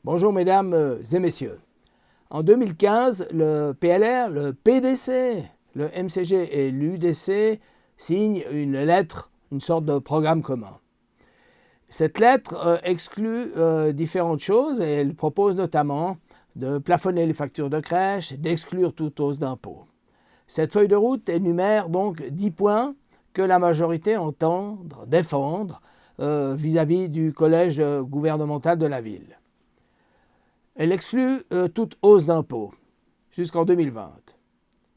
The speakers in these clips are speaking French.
Bonjour mesdames et messieurs. En 2015, le PLR, le PDC, le MCG et l'UDC signent une lettre, une sorte de programme commun. Cette lettre exclut différentes choses et elle propose notamment de plafonner les factures de crèche, d'exclure toute hausse d'impôts. Cette feuille de route énumère donc 10 points que la majorité entend défendre vis-à-vis du collège gouvernemental de la ville. Elle exclut toute hausse d'impôts jusqu'en 2020.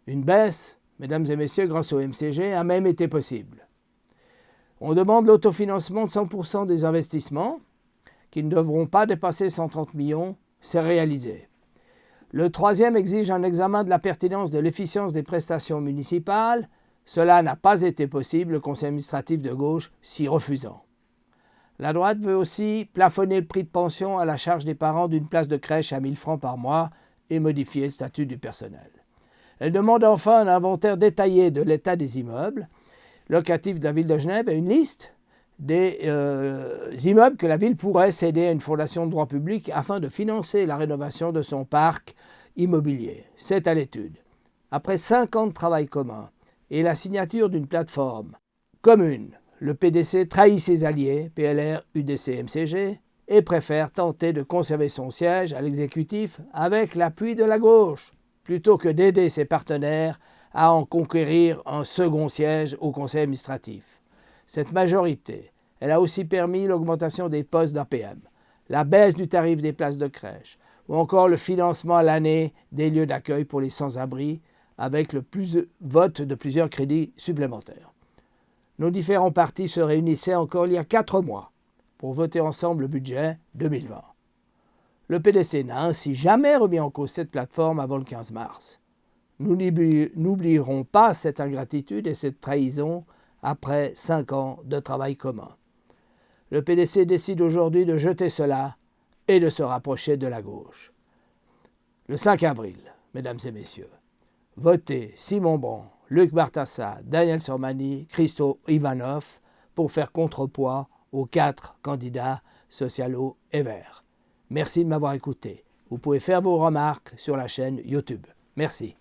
Une baisse, mesdames et messieurs, grâce au MCG, a même été possible. On demande l'autofinancement de 100% des investissements, qui ne devront pas dépasser 130 millions, c'est réalisé. Le troisième exige un examen de la pertinence de l'efficience des prestations municipales. Cela n'a pas été possible, le conseil administratif de gauche s'y refusant. La droite veut aussi plafonner le prix de pension à la charge des parents d'une place de crèche à 1 000 francs par mois et modifier le statut du personnel. Elle demande enfin un inventaire détaillé de l'état des immeubles locatifs de la ville de Genève et une liste des immeubles que la ville pourrait céder à une fondation de droit public afin de financer la rénovation de son parc immobilier. C'est à l'étude. Après 5 ans de travail commun et la signature d'une plateforme commune, le PDC trahit ses alliés, PLR, UDC, MCG, et préfère tenter de conserver son siège à l'exécutif avec l'appui de la gauche, plutôt que d'aider ses partenaires à en conquérir un second siège au conseil administratif. Cette majorité, elle a aussi permis l'augmentation des postes d'APM, la baisse du tarif des places de crèche, ou encore le financement à l'année des lieux d'accueil pour les sans-abri, avec le vote de plusieurs crédits supplémentaires. Nos différents partis se réunissaient encore il y a 4 mois pour voter ensemble le budget 2020. Le PDC n'a ainsi jamais remis en cause cette plateforme avant le 15 mars. Nous n'oublierons pas cette ingratitude et cette trahison après 5 ans de travail commun. Le PDC décide aujourd'hui de jeter cela et de se rapprocher de la gauche. Le 5 avril, mesdames et messieurs, votez Simon Brand, Luc Bartassa, Daniel Sormani, Christo Ivanov pour faire contrepoids aux 4 candidats socialos et verts. Merci de m'avoir écouté. Vous pouvez faire vos remarques sur la chaîne YouTube. Merci.